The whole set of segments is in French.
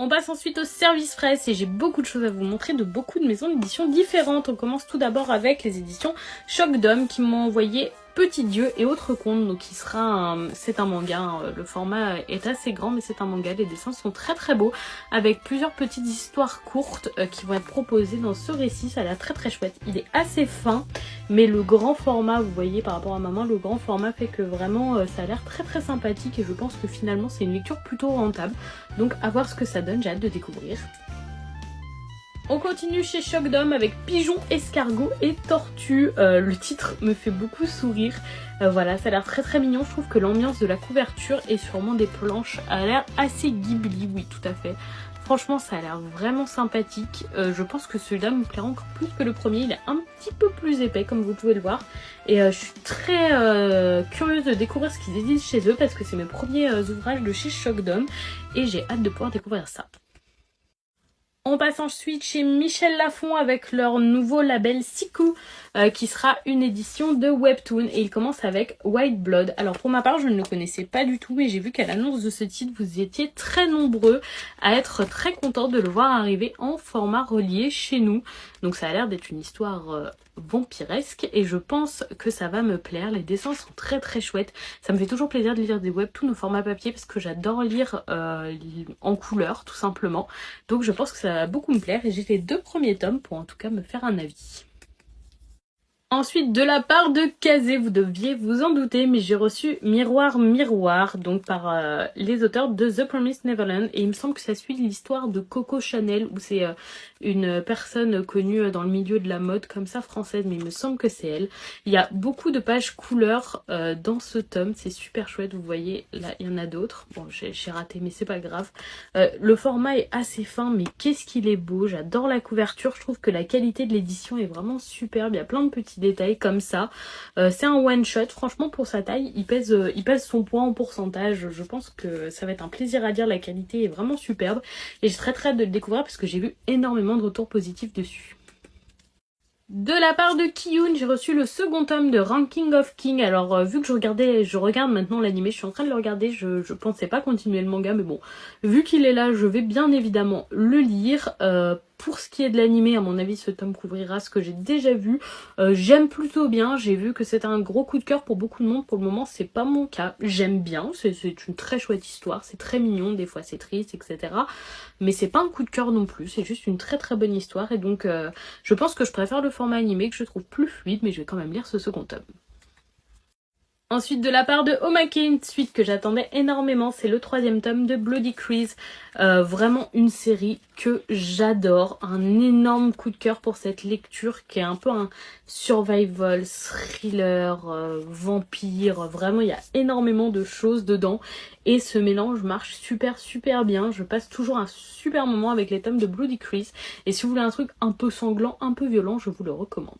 On passe ensuite au service presse et j'ai beaucoup de choses à vous montrer de beaucoup de maisons d'édition différentes. On commence tout d'abord avec les éditions Choc d'Homme qui m'ont envoyé Petit Dieu et autres contes, donc qui sera c'est un manga, hein. Le format est assez grand mais c'est un manga, les dessins sont très très beaux avec plusieurs petites histoires courtes qui vont être proposées dans ce récit. Ça a l'air très très chouette, il est assez fin mais le grand format, vous voyez par rapport à maman, le grand format fait que vraiment ça a l'air très très sympathique et je pense que finalement c'est une lecture plutôt rentable, donc à voir ce que ça donne, j'ai hâte de découvrir. On continue chez Choc d'Homme avec Pigeon, Escargot et Tortue. Le titre me fait beaucoup sourire. Voilà, ça a l'air très très mignon. Je trouve que l'ambiance de la couverture et sûrement des planches a l'air assez Ghibli, oui tout à fait. Franchement ça a l'air vraiment sympathique. Je pense que celui-là me plaira encore plus que le premier. Il est un petit peu plus épais comme vous pouvez le voir. Et je suis très curieuse de découvrir ce qu'ils éditent chez eux parce que c'est mes premiers ouvrages de chez Choc d'Homme. Et j'ai hâte de pouvoir découvrir ça. On passe ensuite chez Michel Lafon avec leur nouveau label Siku qui sera une édition de Webtoon et il commence avec White Blood. Alors pour ma part je ne le connaissais pas du tout mais j'ai vu qu'à l'annonce de ce titre vous étiez très nombreux à être très contents de le voir arriver en format relié chez nous. Donc ça a l'air d'être une histoire vampiresque et je pense que ça va me plaire. Les dessins sont très très chouettes. Ça me fait toujours plaisir de lire des webtoons au format papier parce que j'adore lire en couleur tout simplement. Donc je pense que ça va beaucoup me plaire et j'ai les 2 premiers tomes pour en tout cas me faire un avis. Ensuite, de la part de Kazé, vous deviez vous en douter, mais j'ai reçu Miroir Miroir, donc par les auteurs de The Promised Neverland, et il me semble que ça suit l'histoire de Coco Chanel, où c'est une personne connue dans le milieu de la mode, comme ça, française, mais il me semble que c'est elle. Il y a beaucoup de pages couleurs dans ce tome, c'est super chouette, vous voyez, là, il y en a d'autres. Bon, j'ai raté, mais c'est pas grave. Le format est assez fin, mais qu'est-ce qu'il est beau, j'adore la couverture, je trouve que la qualité de l'édition est vraiment superbe, il y a plein de petits détails comme ça. C'est un one shot, franchement pour sa taille il pèse son poids en pourcentage. Je pense que ça va être un plaisir à lire, la qualité est vraiment superbe et j'ai très hâte de le découvrir parce que j'ai vu énormément de retours positifs dessus. De la part de Kiyun, j'ai reçu le second tome de Ranking of King. Alors vu que je regarde maintenant l'animé, je suis en train de le regarder, je pensais pas continuer le manga mais bon, vu qu'il est là, je vais bien évidemment le lire. Pour ce qui est de l'animé, à mon avis, ce tome couvrira ce que j'ai déjà vu. J'aime plutôt bien, j'ai vu que c'était un gros coup de cœur pour beaucoup de monde. Pour le moment, c'est pas mon cas. J'aime bien, c'est une très chouette histoire, c'est très mignon, des fois c'est triste, etc. Mais c'est pas un coup de cœur non plus, c'est juste une très très bonne histoire. Et donc, je pense que je préfère le format animé, que je trouve plus fluide, mais je vais quand même lire ce second tome. Ensuite de la part de Omake, une suite que j'attendais énormément, c'est le 3e tome de Bloody Crease. Vraiment une série que j'adore, un énorme coup de cœur pour cette lecture qui est un peu un survival, thriller, vampire, vraiment il y a énormément de choses dedans et ce mélange marche super bien. Je passe toujours un super moment avec les tomes de Bloody Crease et si vous voulez un truc un peu sanglant, un peu violent, je vous le recommande.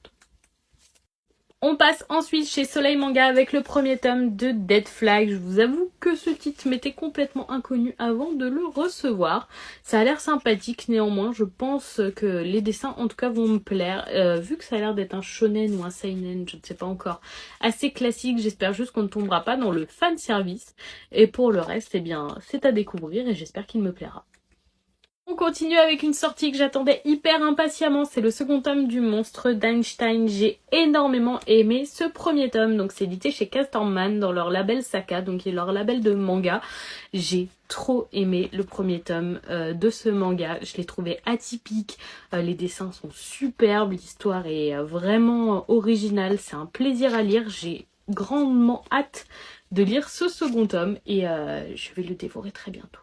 On passe ensuite chez Soleil Manga avec le 1er tome de Dead Flag. Je vous avoue que ce titre m'était complètement inconnu avant de le recevoir. Ça a l'air sympathique néanmoins, je pense que les dessins en tout cas vont me plaire. Vu que ça a l'air d'être un shonen ou un seinen, je ne sais pas encore, assez classique, j'espère juste qu'on ne tombera pas dans le fan service. Et pour le reste, eh bien c'est à découvrir et j'espère qu'il me plaira. On continue avec une sortie que j'attendais hyper impatiemment, c'est le second tome du Monstre d'Einstein. J'ai énormément aimé ce premier tome, donc c'est édité chez Casterman dans leur label Saka, donc qui est leur label de manga. J'ai trop aimé le premier tome de ce manga, je l'ai trouvé atypique, les dessins sont superbes, l'histoire est vraiment originale, c'est un plaisir à lire, j'ai grandement hâte de lire ce second tome et je vais le dévorer très bientôt.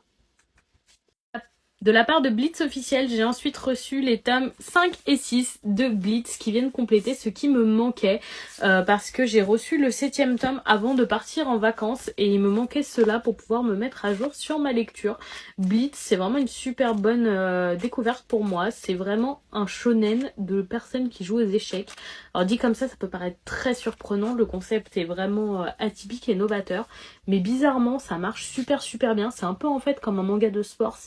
De la part de Blitz officiel, j'ai ensuite reçu les tomes 5 et 6 de Blitz qui viennent compléter ce qui me manquait parce que j'ai reçu le 7e tome avant de partir en vacances et il me manquait cela pour pouvoir me mettre à jour sur ma lecture. Blitz, c'est vraiment une super bonne découverte pour moi. C'est vraiment un shonen de personnes qui jouent aux échecs. Alors dit comme ça peut paraître très surprenant. Le concept est vraiment atypique et novateur. Mais bizarrement, ça marche super bien. C'est un peu en fait comme un manga de sport.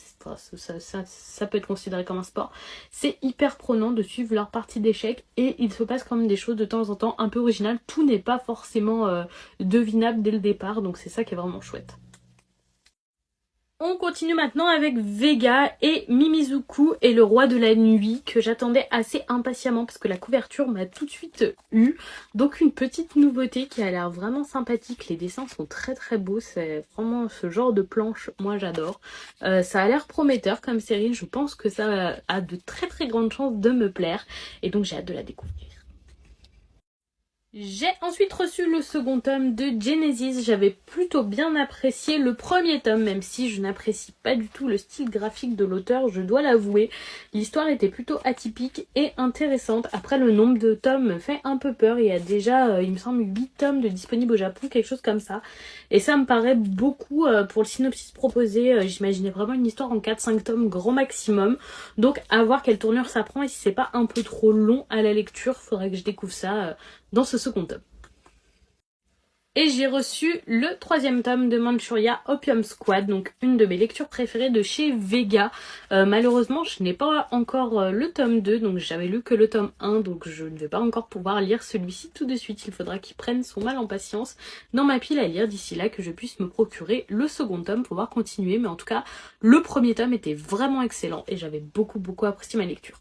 Ça peut être considéré comme un sport. C'est hyper prenant de suivre leur partie d'échecs et il se passe quand même des choses de temps en temps un peu originales. Tout n'est pas forcément devinable dès le départ, donc c'est ça qui est vraiment chouette. On continue maintenant avec Vega et Mimizuku et le roi de la nuit que j'attendais assez impatiemment parce que la couverture m'a tout de suite eu. Donc une petite nouveauté qui a l'air vraiment sympathique. Les dessins sont très très beaux. C'est vraiment ce genre de planche, moi j'adore. Ça a l'air prometteur comme série. Je pense que ça a de très très grandes chances de me plaire. Et donc j'ai hâte de la découvrir. J'ai ensuite reçu le second tome de Genesis. J'avais plutôt bien apprécié le premier tome, même si je n'apprécie pas du tout le style graphique de l'auteur, je dois l'avouer. L'histoire était plutôt atypique et intéressante. Après, le nombre de tomes me fait un peu peur. Il y a déjà, il me semble, 8 tomes de disponibles au Japon, quelque chose comme ça. Et ça me paraît beaucoup pour le synopsis proposé. J'imaginais vraiment une histoire en 4-5 tomes grand maximum. Donc à voir quelle tournure ça prend et si c'est pas un peu trop long à la lecture, faudrait que je découvre ça dans ce second tome. Et j'ai reçu le 3e tome de Manchuria Opium Squad, donc une de mes lectures préférées de chez Vega. Malheureusement, je n'ai pas encore le tome 2, donc j'avais lu que le tome 1, donc je ne vais pas encore pouvoir lire celui-ci tout de suite. Il faudra qu'il prenne son mal en patience dans ma pile à lire d'ici là, que je puisse me procurer le second tome pour pouvoir continuer. Mais en tout cas, le premier tome était vraiment excellent et j'avais beaucoup apprécié ma lecture.